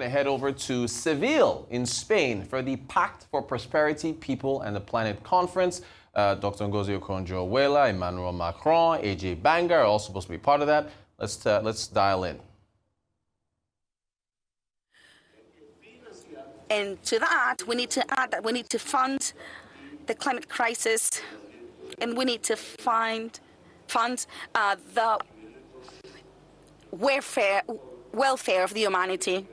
head over to Seville in Spain for the Pact for Prosperity, People and the Planet Conference. Dr. Ngozi Okonjo-Iweala, Emmanuel Macron, AJ Banga are all supposed to be part of that. Let's dial in. And to that, we need to add that we need to fund the climate crisis, and we need to fund the welfare of the humanity.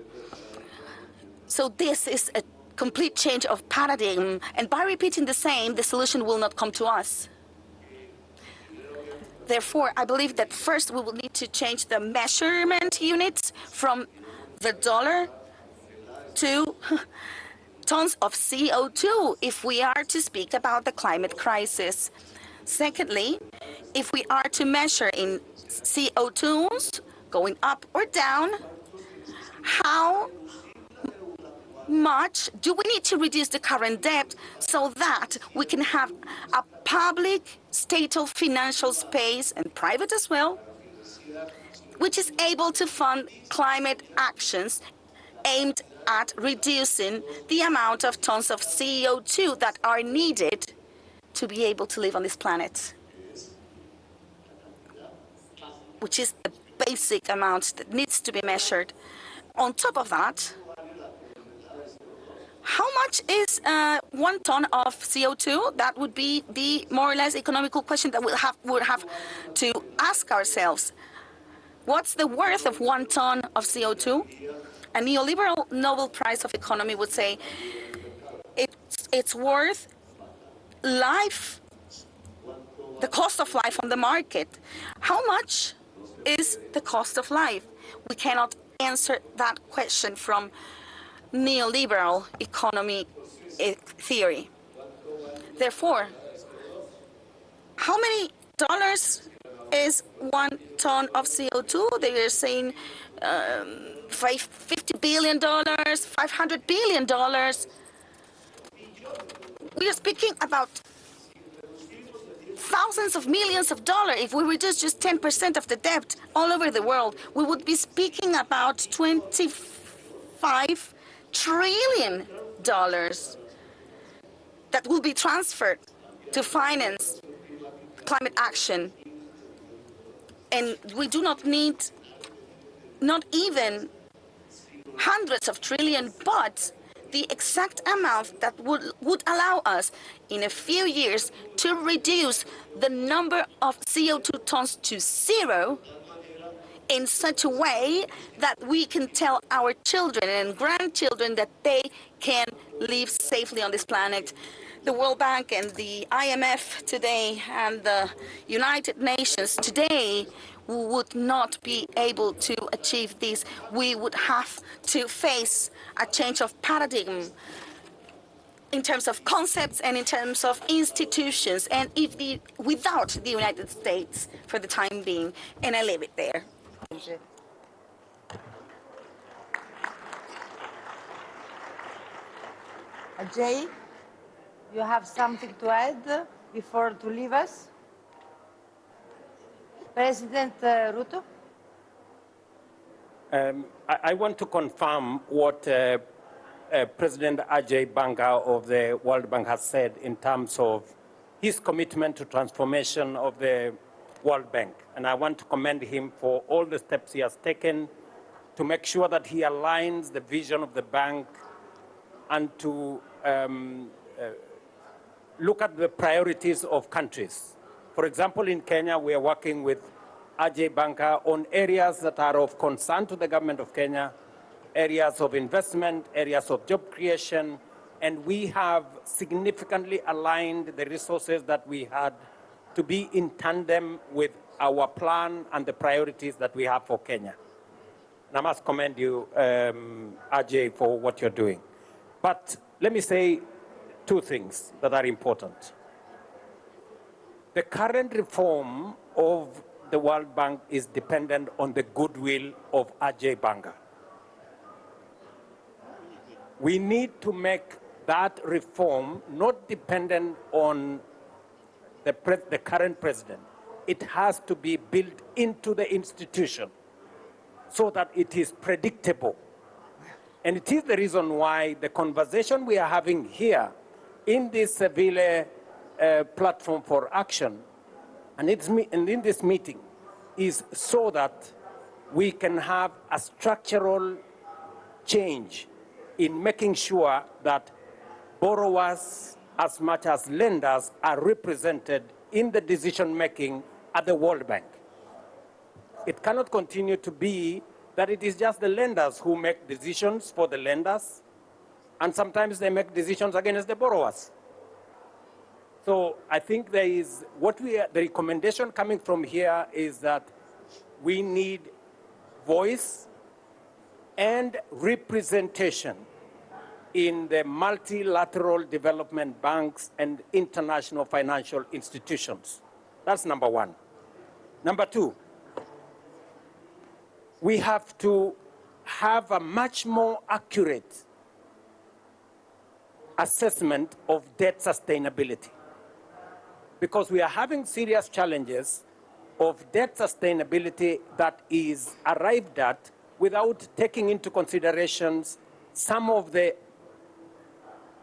So this is a complete change of paradigm, and by repeating the same, the solution will not come to us. Therefore, I believe that first we will need to change the measurement units from the dollar to tons of CO2 if we are to speak about the climate crisis. Secondly, if we are to measure in CO2s going up or down, how much do we need to reduce the current debt so that we can have a public state of financial space, and private as well, which is able to fund climate actions aimed at reducing the amount of tons of CO2 that are needed to be able to live on this planet, which is the basic amount that needs to be measured. On top of that, how much is 1 ton of CO2? That would be the more or less economical question that we'll have to ask ourselves. What's the worth of 1 ton of CO2? A neoliberal Nobel Prize of Economy would say it's worth life, the cost of life on the market. How much is the cost of life? We cannot answer that question from neoliberal economy theory. Therefore, how many dollars is 1 ton of CO2? They are saying $50 billion, $500 billion. We are speaking about thousands of millions of dollars. If we reduce just 10% of the debt all over the world, we would be speaking about $25 trillion that will be transferred to finance climate action. And we do not need not even hundreds of trillions, but the exact amount that would allow us in a few years to reduce the number of CO2 tons to 0 in such a way that we can tell our children and grandchildren that they can live safely on this planet. The World Bank and the IMF today and the United Nations today would not be able to achieve this. We would have to face a change of paradigm in terms of concepts and in terms of institutions, and without the United States for the time being. And I leave it there. Ajay, you have something to add before to leave us? President Ruto? I want to confirm what President Ajay Banga of the World Bank has said in terms of his commitment to transformation of the World Bank. And I want to commend him for all the steps he has taken to make sure that he aligns the vision of the bank and to look at the priorities of countries. For example, in Kenya, we are working with Ajay Banga on areas that are of concern to the government of Kenya, areas of investment, areas of job creation, and we have significantly aligned the resources that we had to be in tandem with our plan and the priorities that we have for Kenya. And I must commend you, Ajay, for what you're doing. But let me say 2 things that are important. The current reform of the World Bank is dependent on the goodwill of Ajay Banga. We need to make that reform not dependent on the current president. It has to be built into the institution so that it is predictable And it is the reason why the conversation we are having here in this Seville platform for action and in this meeting is so that we can have a structural change in making sure that borrowers as much as lenders are represented in the decision making at the World Bank. It cannot continue to be that it is just the lenders who make decisions for the lenders, and sometimes they make decisions against the borrowers. So I think the recommendation coming from here is that we need voice and representation in the multilateral development banks and international financial institutions. That's number one. Number two, we have to have a much more accurate assessment of debt sustainability, because we are having serious challenges of debt sustainability that is arrived at without taking into considerations some of the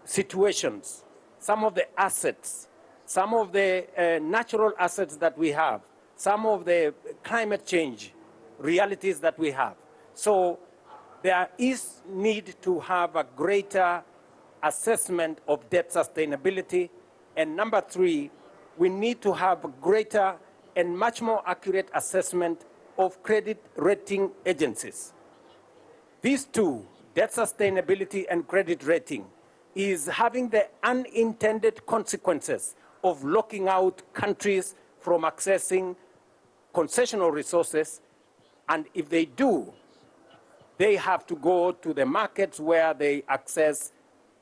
situations, some of the assets, some of the natural assets that we have, some of the climate change realities that we have. So there is need to have a greater assessment of debt sustainability. And number three, we need to have a greater and much more accurate assessment of credit rating agencies. These two, debt sustainability and credit rating, is having the unintended consequences of locking out countries from accessing concessional resources. And if they do, they have to go to the markets where they access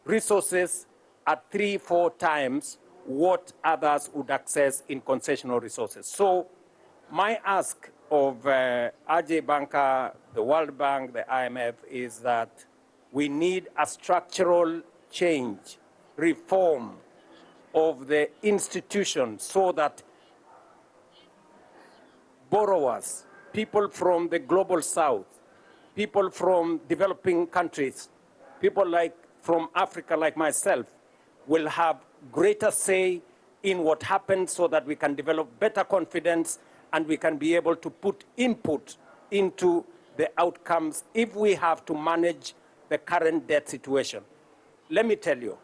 resources at 3-4 times what others would access in concessional resources. So my ask of Ajay Banker, the World Bank, the IMF, is that we need a structural change, reform of the institutions so that borrowers, people from the global south, people from developing countries, people from Africa like myself, will have greater say in what happens so that we can develop better confidence and we can be able to put input into the outcomes if we have to manage the current debt situation. Let me tell you,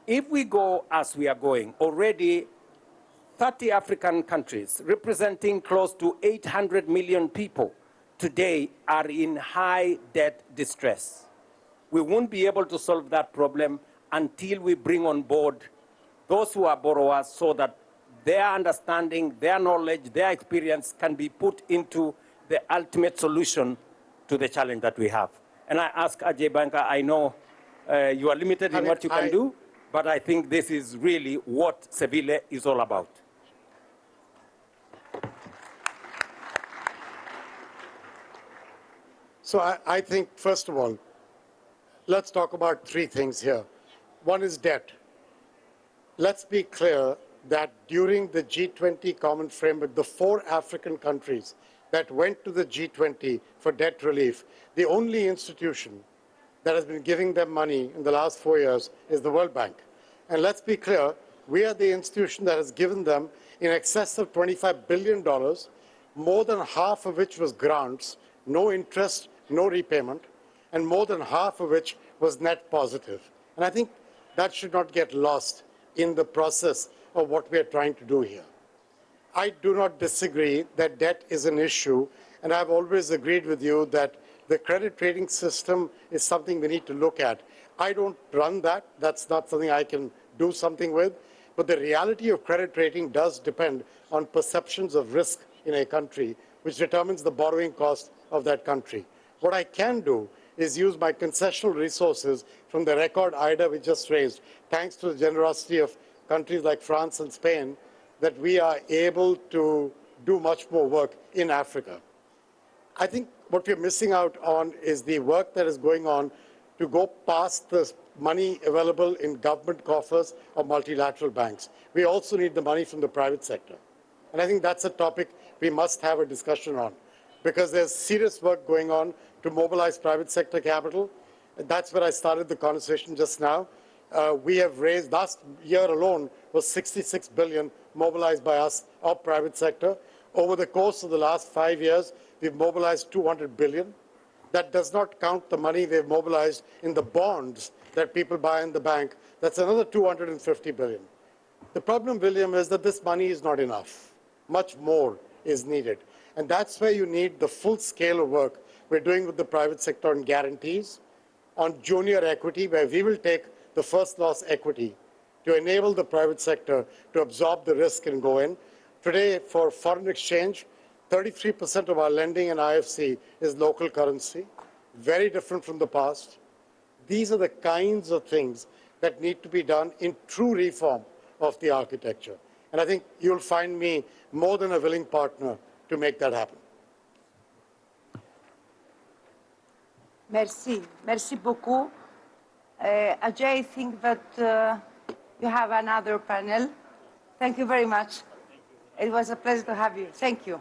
if we go as we are going, already 30 African countries representing close to 800 million people today are in high debt distress. We won't be able to solve that problem until we bring on board those who are borrowers so that their understanding, their knowledge, their experience can be put into the ultimate solution to the challenge that we have. And I ask Ajay Banker, I know you are limited in what you can do, but I think this is really what Seville is all about. So I think, first of all, let's talk about three things here. One is debt. Let's be clear that during the G20 Common Framework, the 4 African countries that went to the G20 for debt relief, the only institution that has been giving them money in the last 4 years is the World Bank. And let's be clear, we are the institution that has given them in excess of $25 billion, more than half of which was grants, no interest, no repayment, and more than half of which was net positive. And I think that should not get lost in the process of what we are trying to do here. I do not disagree that debt is an issue, and I've always agreed with you that the credit rating system is something we need to look at. I don't run that. That's not something I can do something with. But the reality of credit rating does depend on perceptions of risk in a country, which determines the borrowing cost of that country. What I can do is use my concessional resources from the record IDA we just raised, thanks to the generosity of countries like France and Spain, that we are able to do much more work in Africa. I think what we're missing out on is the work that is going on to go past the money available in government coffers or multilateral banks. We also need the money from the private sector. And I think that's a topic we must have a discussion on. because there's serious work going on to mobilize private sector capital. That's where I started the conversation just now. We have raised, last year alone was 66 billion mobilized by us of private sector. Over the course of the last 5 years, we've mobilized 200 billion. That does not count the money they've mobilized in the bonds that people buy in the bank. That's another 250 billion. The problem, William, is that this money is not enough. Much more is needed. And that's where you need the full scale of work we're doing with the private sector on guarantees, on junior equity, where we will take the first loss equity to enable the private sector to absorb the risk and go in. Today, for foreign exchange, 33% of our lending in IFC is local currency, very different from the past. These are the kinds of things that need to be done in true reform of the architecture. And I think you'll find me more than a willing partner to make that happen. Merci. Merci beaucoup. Ajay, I think that you have another panel. Thank you very much. It was a pleasure to have you. Thank you.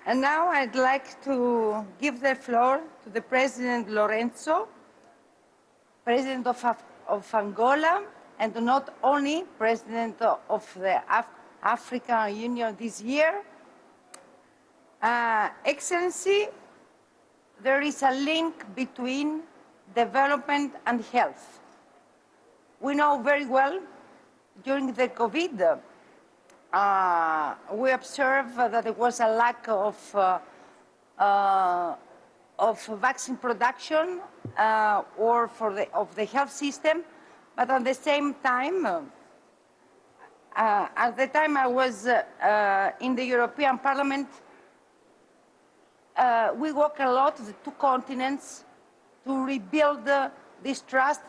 And now I'd like to give the floor to the President Lorenzo, President of Angola, and not only President of the African Union this year. Excellency, there is a link between development and health. We know very well during the COVID, we observed that there was a lack of vaccine production or of the health system, but at the same time, at the time I was in the European Parliament, we work a lot, the two continents, to rebuild this trust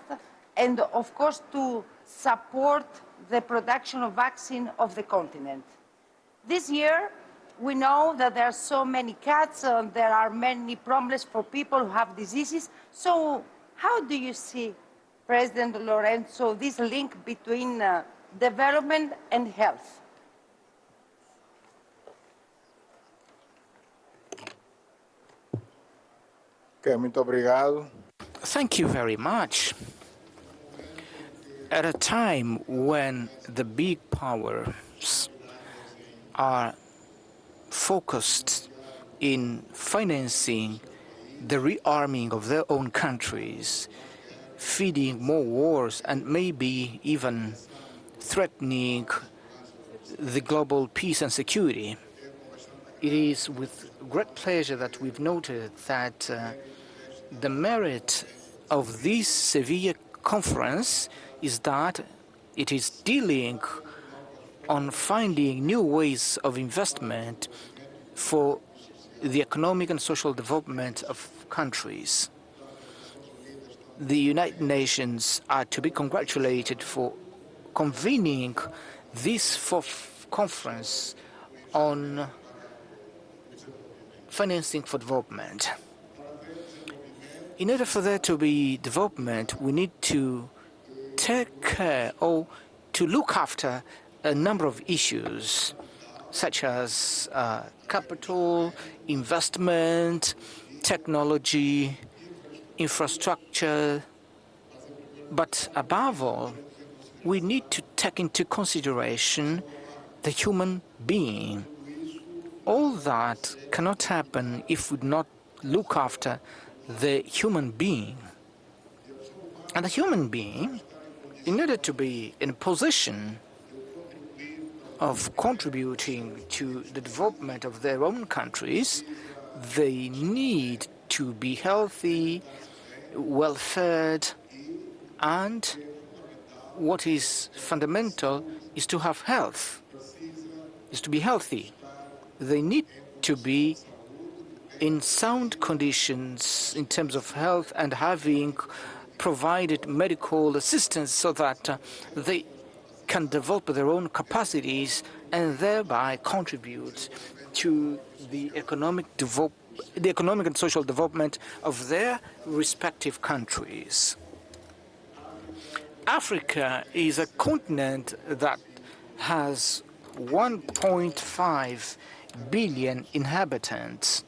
and, of course, to support the production of vaccine of the continent. This year, we know that there are so many cuts, there are many problems for people who have diseases. So how do you see, President Lorenzo, this link between development and health? Okay, muito obrigado. Thank you very much. At a time when the big powers are focused in financing the rearming of their own countries, feeding more wars, and maybe even threatening the global peace and security, it is with great pleasure that we've noted that the merit of this Seville conference is that it is dealing on finding new ways of investment for the economic and social development of countries. The United Nations are to be congratulated for convening this fourth conference on financing for development. In order for there to be development, we need to take care or to look after a number of issues, such as capital, investment, technology, infrastructure. But above all, we need to take into consideration the human being. All that cannot happen if we do not look after the human being. And the human being, in order to be in a position of contributing to the development of their own countries, they need to be healthy, well-fed, and what is fundamental is to have health, is to be healthy. They need to be in sound conditions in terms of health and having provided medical assistance so that they can develop their own capacities and thereby contribute to the economic and social development of their respective countries. Africa is a continent that has 1.5 billion inhabitants.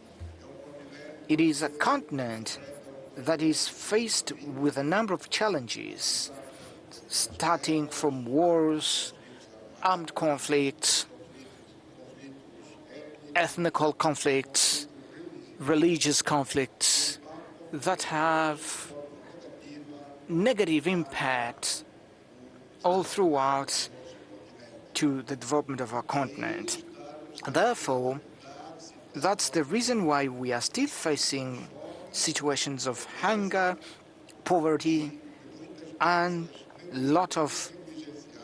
It is a continent that is faced with a number of challenges, starting from wars, armed conflicts, ethnical conflicts, religious conflicts that have negative impacts all throughout to the development of our continent. Therefore, that's the reason why we are still facing situations of hunger, poverty, and a lot of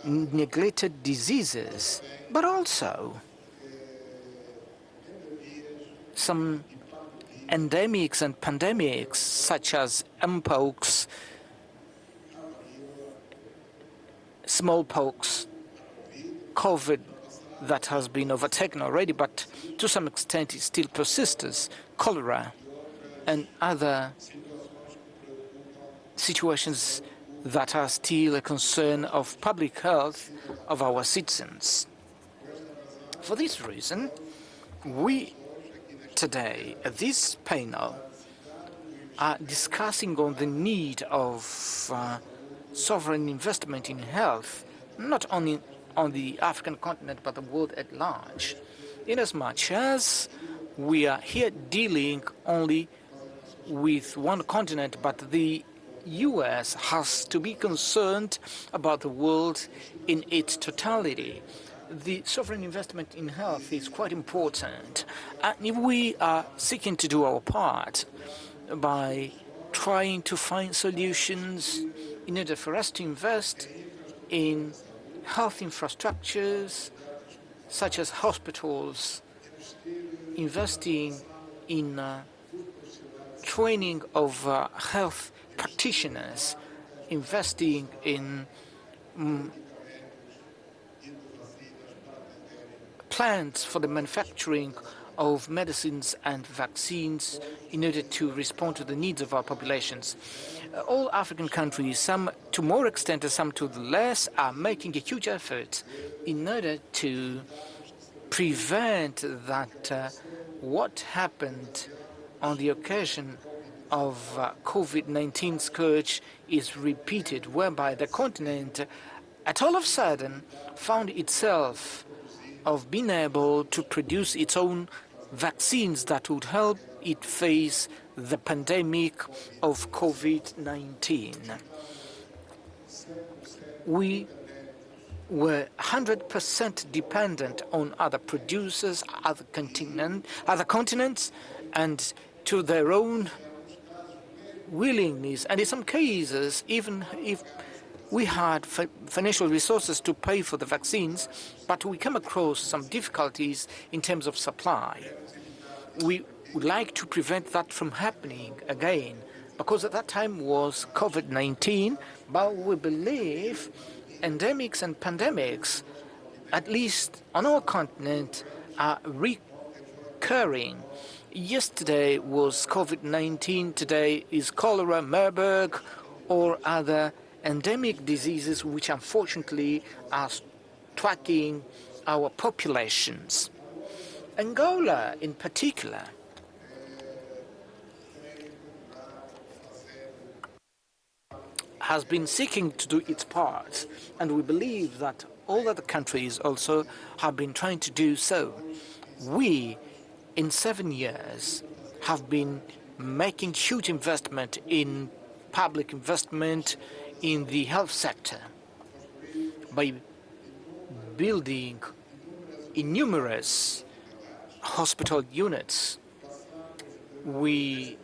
neglected diseases, but also some endemics and pandemics such as mpox, smallpox, COVID that has been overtaken already, but to some extent it still persists, cholera, and other situations that are still a concern of public health of our citizens. For this reason, we today at this panel are discussing on the need of sovereign investment in health, not only on the African continent but the world at large, inasmuch as we are here dealing only with one continent, but the US has to be concerned about the world in its totality. The sovereign investment in health is quite important, and we are seeking to do our part by trying to find solutions in order for us to invest in health infrastructures such as hospitals, investing in training of health practitioners, investing in plants for the manufacturing of medicines and vaccines in order to respond to the needs of our populations. All African countries, some to more extent and some to less, are making a huge effort in order to prevent that what happened on the occasion of COVID-19 scourge is repeated, whereby the continent at all of a sudden found itself of being able to produce its own vaccines that would help it face the pandemic of COVID-19. We were 100% dependent on other producers, other continents, and to their own willingness, and in some cases, even if we had financial resources to pay for the vaccines, but we come across some difficulties in terms of supply. We would like to prevent that from happening again, because at that time was COVID-19, but we believe endemics and pandemics, at least on our continent, are recurring. Yesterday was COVID-19, today is cholera, Marburg, or other endemic diseases which unfortunately are striking our populations. Angola in particular has been seeking to do its part, and we believe that all other countries also have been trying to do so. We, in 7 years, have been making huge investment in public investment in the health sector by building numerous hospital units. We,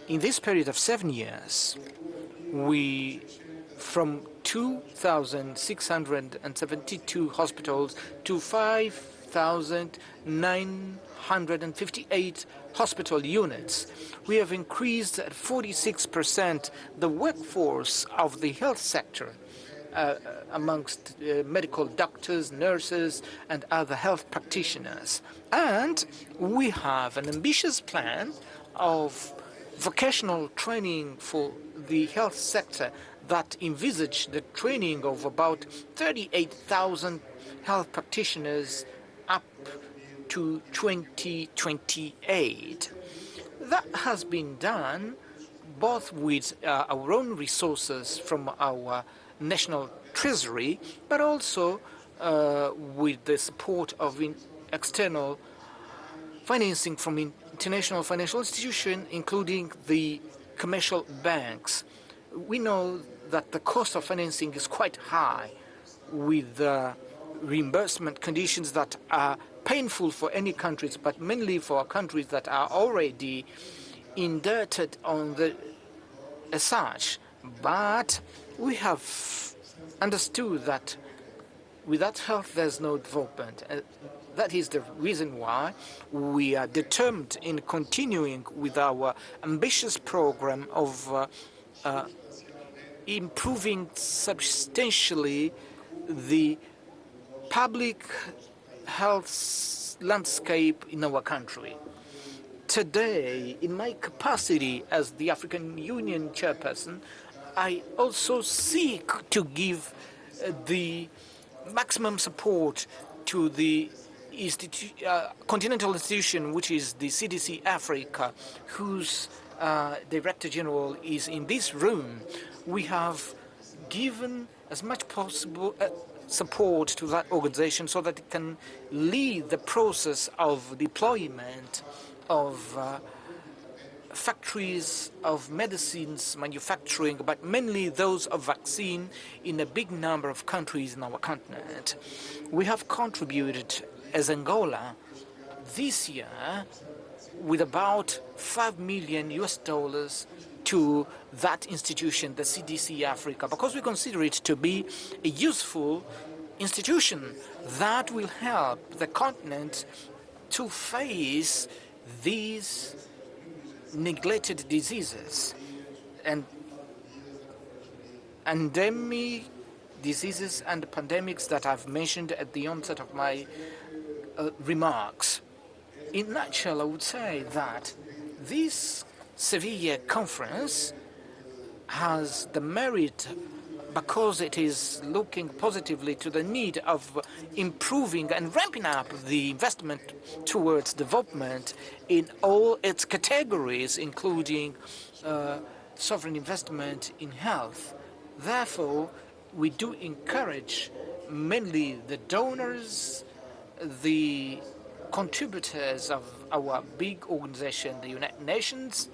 in this period of 7 years, we, from 2,672 hospitals to 5,958 hospital units, we have increased at 46% the workforce of the health sector amongst medical doctors, nurses, and other health practitioners. And we have an ambitious plan of vocational training for the health sector that envisage the training of about 38,000 health practitioners up to 2028. That has been done both with our own resources from our national treasury, but also with the support of external financing from international financial institutions, including the commercial banks. We know that the cost of financing is quite high, with reimbursement conditions that are painful for any countries, but mainly for countries that are already indebted as such. But we have understood that without health there's no development. That is the reason why we are determined in continuing with our ambitious program of improving substantially the public health landscape in our country. Today, in my capacity as the African Union chairperson, I also seek to give the maximum support to the continental institution, which is the CDC Africa, whose Director General is in this room. We have given as much possible support to that organization so that it can lead the process of deployment of factories of medicines manufacturing, but mainly those of vaccine in a big number of countries in our continent. We have contributed as Angola this year with about $5 million to that institution, the CDC Africa, because we consider it to be a useful institution that will help the continent to face these neglected diseases and endemic diseases and pandemics that I've mentioned at the onset of my remarks. In a nutshell, I would say that this Seville conference has the merit because it is looking positively to the need of improving and ramping up the investment towards development in all its categories, including sovereign investment in health. Therefore, we do encourage mainly the donors, the contributors of our big organization, the United Nations,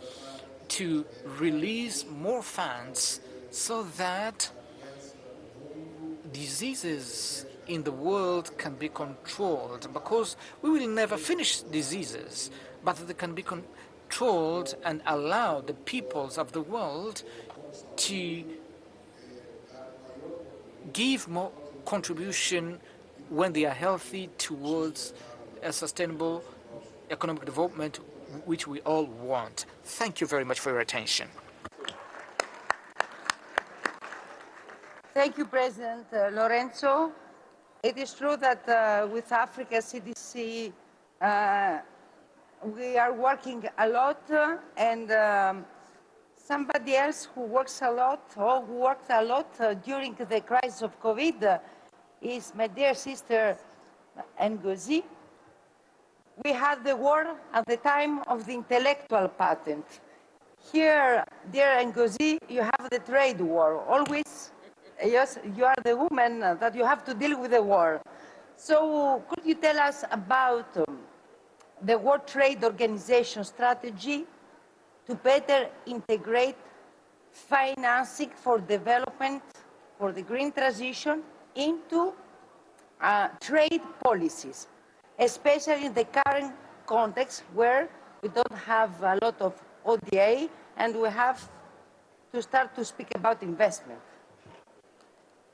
to release more funds so that diseases in the world can be controlled, because we will never finish diseases, but they can be controlled and allow the peoples of the world to give more contribution when they are healthy towards a sustainable economic development which we all want. Thank you very much for your attention. Thank you, President Lorenzo. It is true that with Africa CDC, we are working a lot, and somebody else who works a lot, or who worked a lot during the crisis of COVID, is my dear sister Ngozi. We had the war at the time of the intellectual patent. Here, dear Ngozi, you have the trade war. Always, yes, you are the woman that you have to deal with the war. So could you tell us about the World Trade Organization strategy to better integrate financing for development, for the green transition, into trade policies, especially in the current context where we don't have a lot of ODA and we have to start to speak about investment?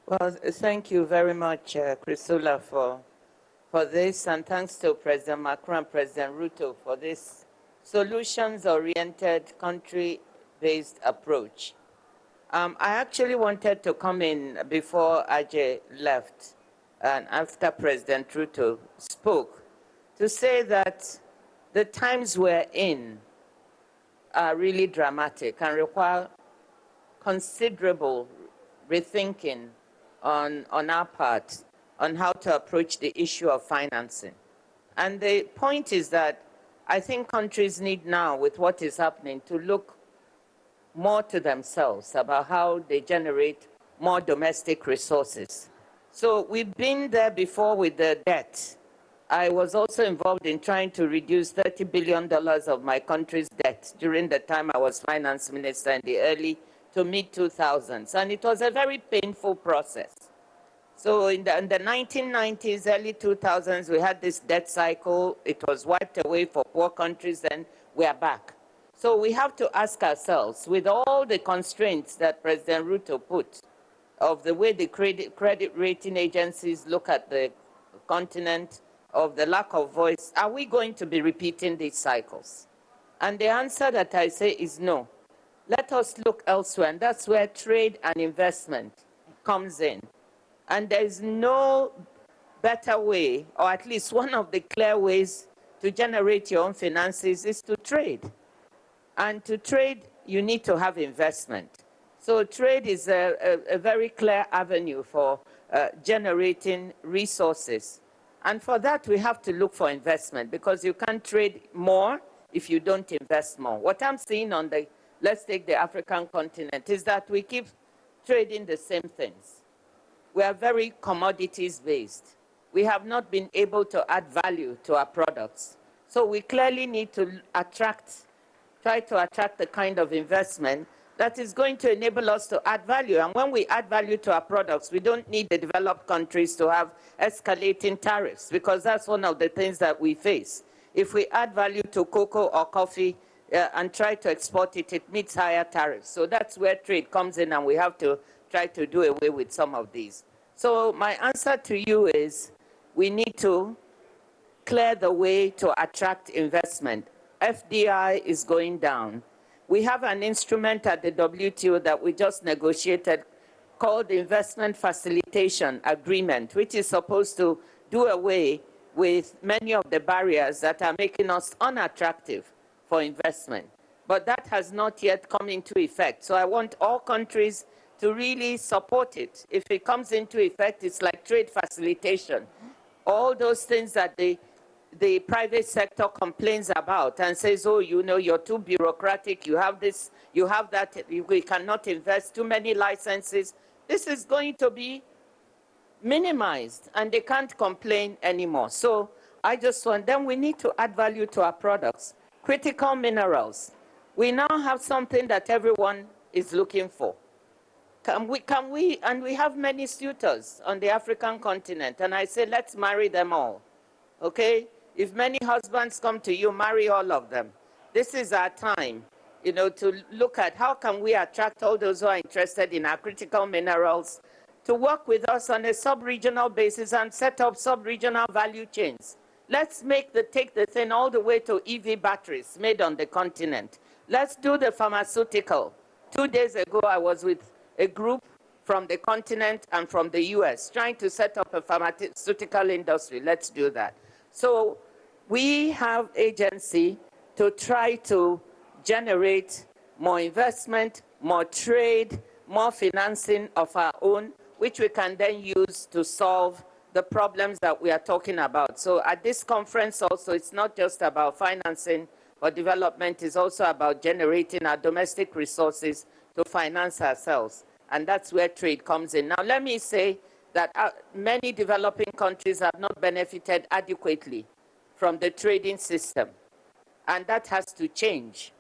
Well, thank you very much, Chrysula, for this, and thanks to President Macron and President Ruto for this solutions-oriented, country-based approach. I actually wanted to come in before Ajay left and after President Ruto spoke to say that the times we're in are really dramatic and require considerable rethinking on our part on how to approach the issue of financing. And the point is that I think countries need now, with what is happening, to look more to themselves about how they generate more domestic resources. So we've been there before with the debt. I was also involved in trying to reduce $30 billion of my country's debt during the time I was finance minister in the early to mid-2000s. And it was a very painful process. So in the 1990s, early 2000s, we had this debt cycle. It was wiped away for poor countries, and we are back. So we have to ask ourselves, with all the constraints that President Ruto put, of the way the credit rating agencies look at the continent, of the lack of voice, are we going to be repeating these cycles? And the answer that I say is no. Let us look elsewhere, and that's where trade and investment comes in. And there's no better way, or at least one of the clear ways to generate your own finances is to trade. And to trade, you need to have investment. So trade is a very clear avenue for generating resources. And for that, we have to look for investment, because you can't trade more if you don't invest more. What I'm seeing on the, let's take the African continent, is that we keep trading the same things. We are very commodities-based. We have not been able to add value to our products. So we clearly need to try to attract the kind of investment that is going to enable us to add value. And when we add value to our products, we don't need the developed countries to have escalating tariffs, because that's one of the things that we face. If we add value to cocoa or coffee and try to export it, it meets higher tariffs. So that's where trade comes in, and we have to try to do away with some of these. So my answer to you is we need to clear the way to attract investment. FDI is going down. We have an instrument at the WTO that we just negotiated called the Investment Facilitation Agreement, which is supposed to do away with many of the barriers that are making us unattractive for investment. But that has not yet come into effect. So I want all countries to really support it. If it comes into effect, it's like trade facilitation. All those things that the private sector complains about and says, oh, you know, you're too bureaucratic, you have this, you have that, we cannot invest, too many licenses. This is going to be minimized, and they can't complain anymore. So I just want, then we need to add value to our products. Critical minerals. We now have something that everyone is looking for. And we have many suitors on the African continent, and I say, let's marry them all, okay? If many husbands come to you, marry all of them. This is our time, you know, to look at how can we attract all those who are interested in our critical minerals to work with us on a sub-regional basis and set up sub-regional value chains. Let's take the thing all the way to EV batteries made on the continent. Let's do the pharmaceutical. 2 days ago, I was with a group from the continent and from the US trying to set up a pharmaceutical industry. Let's do that. So we have agency to try to generate more investment, more trade, more financing of our own, which we can then use to solve the problems that we are talking about. So at this conference also, it's not just about financing or development, it's also about generating our domestic resources to finance ourselves. And that's where trade comes in. Now, let me say that many developing countries have not benefited adequately from the trading system. And that has to change.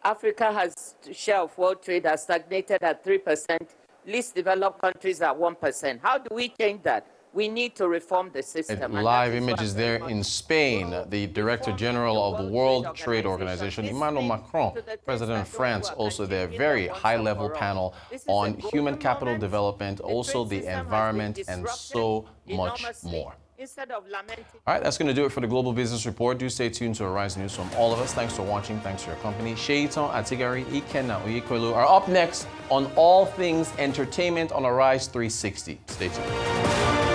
Africa has, share of world trade has stagnated at 3%, least developed countries at 1%. How do we change that? We need to reform the system. Live images there in Spain. The Director General of the World Trade Organization, Emmanuel Macron, President of France, also there. Very high-level panel on human capital development, also the environment, and so much more. All right, that's going to do it for the Global Business Report. Do stay tuned to Arise News from all of us. Thanks for watching. Thanks for your company. Sheitan Atigari, Ikenna Uyikwelu are up next on all things entertainment on Arise 360. Stay tuned.